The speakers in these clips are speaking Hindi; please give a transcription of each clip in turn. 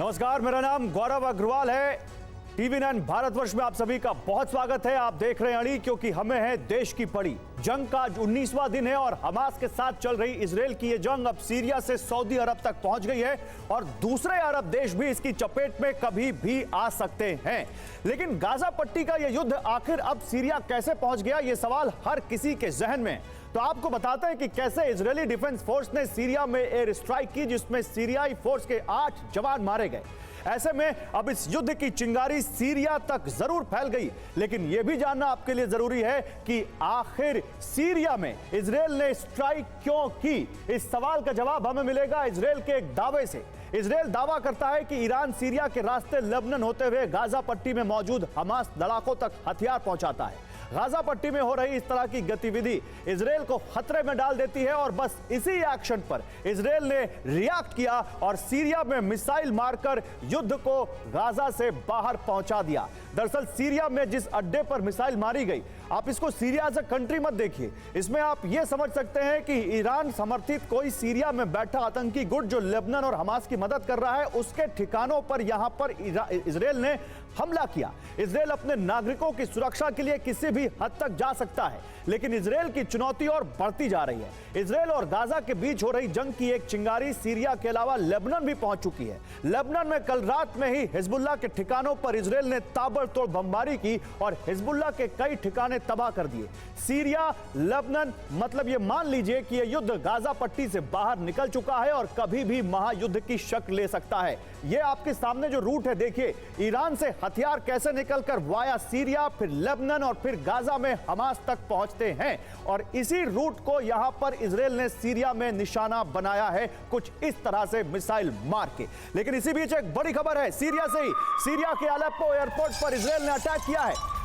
नमस्कार, मेरा नाम गौरव अग्रवाल है। टीवी 9 भारतवर्ष में आप सभी का बहुत स्वागत है। आप देख रहे हैं अड़ी, क्योंकि हमें है देश की पड़ी। जंग का आज 19वां दिन है और हमास के साथ चल रही इजराइल की ये जंग अब सीरिया से सऊदी अरब तक पहुंच गई है और दूसरे अरब देश भी इसकी चपेट में कभी भी आ सकते हैं। लेकिन गाजा पट्टी का ये युद्ध आखिर अब सीरिया कैसे पहुंच गया, ये सवाल हर किसी के जहन में। तो आपको बताते हैं कि कैसे इजरायली डिफेंस फोर्स ने सीरिया में एयर स्ट्राइक की, जिसमें सीरियाई फोर्स के 8 जवान मारे गए। ऐसे में अब इस युद्ध की चिंगारी सीरिया तक जरूर फैल गई, लेकिन यह भी जानना आपके लिए जरूरी है कि आखिर सीरिया में इजरायल ने स्ट्राइक क्यों की। इस सवाल का जवाब हमें मिलेगा इजरायल के एक दावे से। इजरायल दावा करता है कि ईरान सीरिया के रास्ते लेबनान होते हुए गाजा पट्टी में मौजूद हमास लड़ाकों तक हथियार पहुंचाता है। गाजा पट्टी में हो रही इस तरह की गतिविधि इजरायल को खतरे में डाल देती है और बस इसी एक्शन पर इजरायल ने रिएक्ट किया और सीरिया में मिसाइल मारकर युद्ध को गाजा से बाहर पहुंचा दिया। दरअसल सीरिया में जिस अड्डे पर मिसाइल मारी गई, आप इसको सीरिया एज अ कंट्री मत देखिए, इसमें आप यह समझ सकते हैं कि ईरान समर्थित कोई सीरिया में बैठा आतंकी गुट जो लेबनान और हमास की मदद कर रहा है, उसके ठिकानों पर यहां पर इजरायल ने हमला किया। इजरायल अपने नागरिकों की सुरक्षा के लिए किसी भी हद तक जा सकता है, लेकिन इजरायल की चुनौती और बढ़ती जा रही है। इजरायल और गाजा के बीच हो रही जंग की एक चिंगारी सीरिया के अलावा लेबनान भी पहुंच चुकी है। लेबनान में कल रात में ही हिजबुल्लाह के ठिकानों पर इजरायल ने ताबड़तोड़ बमबारी की और हिजबुल्लाह के कई ठिकाने तबाह कर दिए। सीरिया, लेबनान, मतलब ये मान लीजिए कि यह युद्ध गाजा पट्टी से बाहर निकल चुका है और कभी भी महायुद्ध की शक्ल ले सकता है। यह आपके सामने जो रूट है, देखिए ईरान से हथियार कैसे निकलकर वाया सीरिया, फिर लेबनान और फिर गाजा में हमास तक पहुंचते हैं। और इसी रूट को यहां पर इजरायल ने सीरिया में निशाना बनाया है, कुछ इस तरह से मिसाइल मार के। लेकिन इसी बीच एक बड़ी खबर है सीरिया से ही। सीरिया के अलेप्पो एयरपोर्ट पर इजरायल ने अटैक किया है।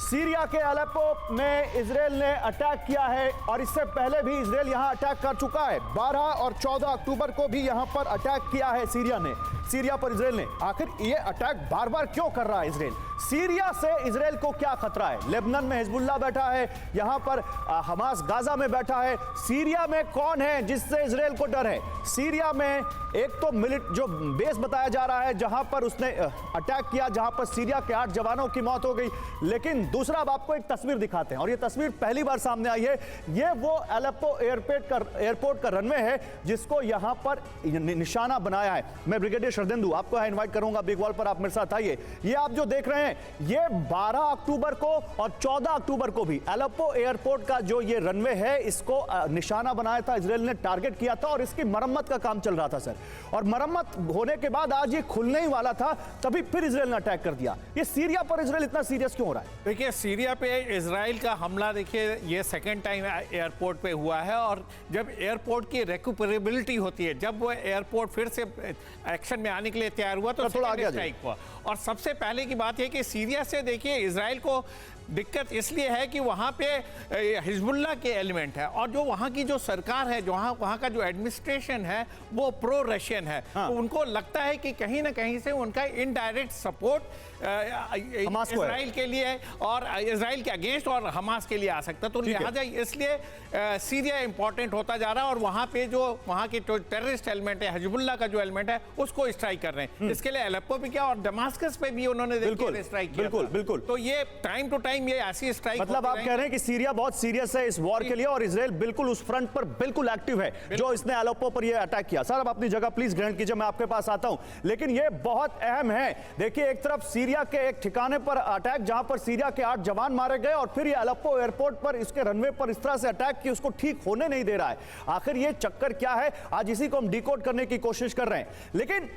सीरिया के अलेप्पो में इजरायल ने अटैक किया है और इससे पहले भी इजरायल यहां अटैक कर चुका है। 12 और 14 अक्टूबर को भी यहां पर अटैक किया है सीरिया पर इजरायल ने। आखिर ये अटैक बार बार क्यों कर रहा है इजरायल? सीरिया से इजरायल को क्या खतरा है? लेबनान में हिजबुल्लाह बैठा है, यहां पर हमास गाजा में बैठा है। सीरिया में कौन है जिससे इजरायल को डर है? सीरिया में एक तो जो बेस बताया जा रहा है जहां पर उसने अटैक किया, जहां पर सीरिया के 8 जवानों की मौत हो गई। लेकिन दूसरा, अब आपको एक तस्वीर दिखाते हैं और ये तस्वीर पहली बार सामने आई है। ये वो अलेप्पो एयरपोर्ट का रनवे है जिसको यहां पर निशाना बनाया है। मैं ब्रिगेडियर शरदेंदु आपको इनवाइट करूंगा बिग वॉल पर, आप मेरे साथ आइए। ये आप जो देख रहे हैं, ये 12 अक्टूबर को और 14 अक्टूबर को भी अलेप्पो एयरपोर्ट का जो ये रनवे है, इसको निशाना बनाया था, इजरायल ने टारगेट किया था और इसकी मरम्मत का काम चल रहा था सर। और मरम्मत होने के बाद आज ये खुलने ही वाला था, तभी फिर इजरायल ने अटैक कर दिया। ये सीरिया पर इजरायल इतना सीरियस क्यों हो रहा है? देखिए, सीरिया पे इजराइल का हमला, देखिए ये सेकंड टाइम एयरपोर्ट पे हुआ है और जब एयरपोर्ट की रेक्यूपरेबिलिटी होती है, जब वो एयरपोर्ट फिर से एक्शन में आने के लिए तैयार हुआ तो थोड़ा आगे स्ट्राइक हुआ। और सबसे पहले की बात है कि सीरिया से देखिए इजराइल को दिक्कत इसलिए है कि वहाँ पे हिजबुल्लाह के एलिमेंट है और जो वहाँ की जो सरकार है, जो वहाँ का जो एडमिनिस्ट्रेशन है, वो प्रो रशियन है। तो उनको लगता है कि कहीं ना कहीं से उनका इनडायरेक्ट सपोर्ट इजराइल के लिए और इजराइल के अगेंस्ट और हमास के लिए आ सकता है। तो लिहाजा इसलिए सीरिया इंपॉर्टेंट होता जा रहा है और वहाँ पे जो वहाँ के जो टेररिस्ट एलिमेंट है, हिजबुल्लाह का जो एलिमेंट है, उसको स्ट्राइक कर रहे हैं। इसके लिए अलेप्पो पे क्या और दमास्कस पे भी उन्होंने स्ट्राइक किया। बिल्कुल। तो ये टाइम टू टाइम ये ऐसी स्ट्राइक, मतलब आप कह रहे हैं कि सीरिया बहुत सीरियस है इस वॉर के लिए और इजरायल बिल्कुल उस फ्रंट पर बिल्कुल एक्टिव है जो इसने अलेप्पो पर ये अटैक किया। सर, अब अपनी जगह प्लीज ग्रहण कीजिए, मैं आपके पास आता हूं। लेकिन ये बहुत अहम है। देखिए, एक तरफ सीरिया के एक ठिकाने पर अटैक जहां पर सीरिया के 8 जवान मारे गए और फिर ये अलेप्पो एयरपोर्ट पर इसके रनवे पर इस तरह से अटैक की, उसको ठीक होने नहीं दे रहा है। आखिर ये चक्कर क्या है? आज इसी को हम डिकोड करने की कोशिश कर रहे हैं। लेकिन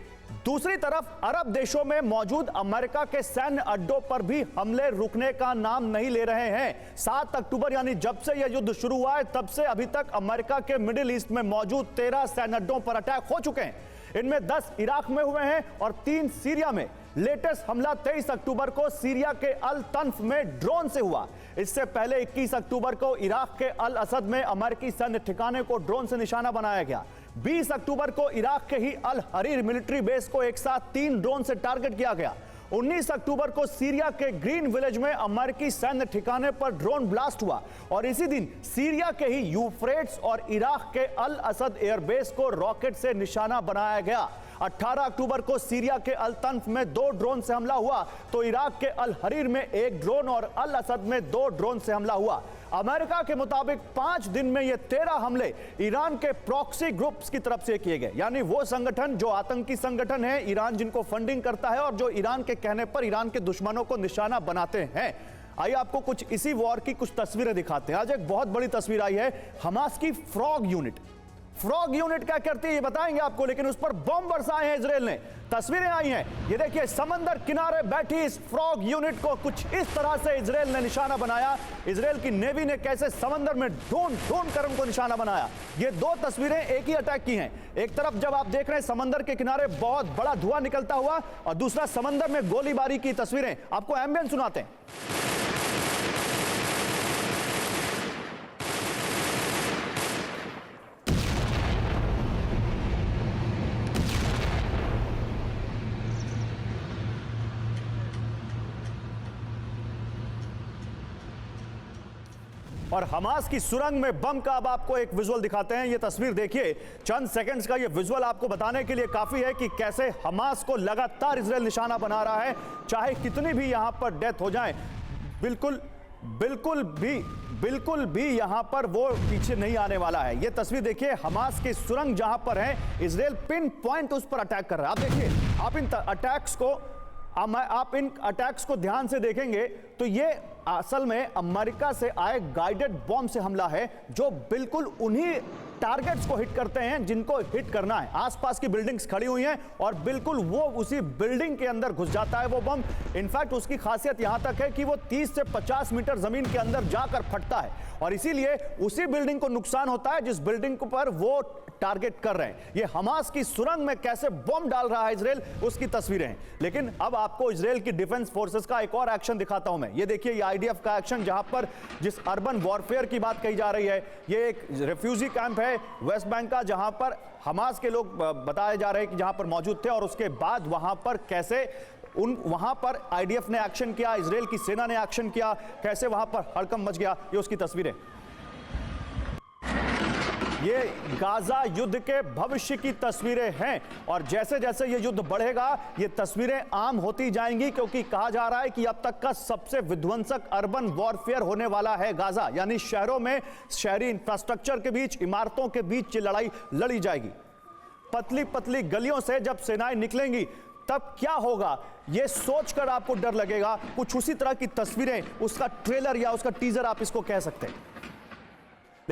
दूसरी तरफ अरब देशों में मौजूद अमेरिका के सैन्य अड्डों पर भी हमले रुकने का नाम नहीं ले रहे हैं। 7 अक्टूबर यानी जब से यह युद्ध शुरू हुआ है, तब से अभी तक अमेरिका के मिडिल ईस्ट में मौजूद 13 सैन्य अड्डों पर अटैक हो चुके हैं। इनमें 10 इराक में हुए हैं और 3 सीरिया में। लेटेस्ट हमला 23 अक्टूबर को सीरिया के अल तन्फ में ड्रोन से हुआ। इससे पहले 21 अक्टूबर को इराक के अल असद में अमेरिकी सैन्य ठिकाने को ड्रोन से निशाना बनाया गया। 20 अक्टूबर को इराक के ही अल हरीर मिलिट्री बेस को एक साथ 3 ड्रोन से टारगेट किया गया। 19 अक्टूबर को सीरिया के ग्रीन विलेज में अमेरिकी सैन्य ठिकाने पर ड्रोन ब्लास्ट हुआ और इसी दिन सीरिया के ही यूफ्रेट्स और इराक के अल असद एयरबेस को रॉकेट से निशाना बनाया गया। 18 अक्टूबर को सीरिया के अल तन्फ में 2 ड्रोन से हमला हुआ, तो इराक के अल हरीर में 1 ड्रोन और अल असद में 2 ड्रोन से हमला हुआ। अमेरिका के मुताबिक 5 दिन में ये 13 हमले ईरान के प्रॉक्सी ग्रुप्स की तरफ से किए गए, यानी वो संगठन जो आतंकी संगठन है, ईरान जिनको फंडिंग करता है और जो ईरान के कहने पर ईरान के दुश्मनों को निशाना बनाते हैं। आइए आपको कुछ इसी वॉर की कुछ तस्वीरें दिखाते हैं। आज एक बहुत बड़ी तस्वीर आई है हमास की फ्रॉग यूनिट। फ्रॉग यूनिट क्या करती है ये बताएंगे आपको, लेकिन उस पर बम बरसाए हैं इसराइल ने। तस्वीरें आई हैं, ये देखिए समंदर किनारे बैठी इस फ्रॉग यूनिट को कुछ इस तरह से इसराइल ने निशाना बनाया। इसराइल की नेवी ने कैसे समंदर में ढूंढ कर उनको निशाना बनाया। ये 2 तस्वीरें एक ही अटैक की हैं। एक तरफ जब आप देख रहे हैं समंदर के किनारे बहुत बड़ा धुआं निकलता हुआ, और दूसरा समंदर में गोलीबारी की तस्वीरें। आपको एम्बियंस सुनाते हैं। और हमास की सुरंग में बम का अब आपको एक विजुअल दिखाते हैं। ये तस्वीर देखिए, चंद सेकंड्स का ये विजुअल आपको बताने के लिए काफी है कि कैसे हमास को लगातार इजराइल निशाना बना रहा है, चाहे कितनी भी यहां पर डेथ हो जाए। बिल्कुल भी यहां पर वो पीछे नहीं आने वाला है। ये तस्वीर देखिए, हमास की सुरंग जहां पर है, इजराइल पिन पॉइंट उस पर अटैक कर रहा है। आप देखिए, आप इन अटैक्स को ध्यान से देखेंगे तो ये असल में अमेरिका से आए गाइडेड बॉम्ब से हमला है, जो बिल्कुल उन्हीं टारगेट्स को हिट करते हैं जिनको हिट करना है। आसपास की बिल्डिंग्स खड़ी हुई हैं और बिल्कुल वो उसी बिल्डिंग के अंदर घुस जाता है वो बम। इनफैक्ट उसकी खासियत यहां तक है कि वो 30 से 50 मीटर जमीन के अंदर जाकर फटता है, और इसीलिए उसी बिल्डिंग को नुकसान होता है जिस बिल्डिंग पर वो टारगेट कर रहे हैं। ये हमास की सुरंग में कैसे बम डाल रहा है इजराइल, उसकी तस्वीरें हैं। लेकिन अब आपको इजराइल की डिफेंस फोर्सेस का एक और एक्शन दिखाता हूं मैं। ये देखिए, ये आईडीएफ का एक्शन, जहां पर जिस अर्बन वॉरफेयर की बात कही जा रही है, ये एक रेफ्यूजी कैंप है वेस्ट बैंक का, जहां पर हमास के लोग बताए जा रहे हैं कि जहां पर मौजूद थे, और उसके बाद वहां पर कैसे वहां पर आईडीएफ ने एक्शन किया, इजराइल की सेना ने एक्शन किया, कैसे वहां पर हड़कंप मच गया, ये उसकी तस्वीरें। ये गाजा युद्ध के भविष्य की तस्वीरें हैं, और जैसे जैसे ये युद्ध बढ़ेगा ये तस्वीरें आम होती जाएंगी, क्योंकि कहा जा रहा है कि अब तक का सबसे विध्वंसक अर्बन वॉरफेयर होने वाला है गाजा, यानी शहरों में शहरी इंफ्रास्ट्रक्चर के बीच, इमारतों के बीच ये लड़ाई लड़ी जाएगी। पतली पतली गलियों से जब सेनाएं निकलेंगी तब क्या होगा, ये सोचकर आपको डर लगेगा। कुछ उसी तरह की तस्वीरें, उसका ट्रेलर या उसका टीजर आप इसको कह सकते हैं।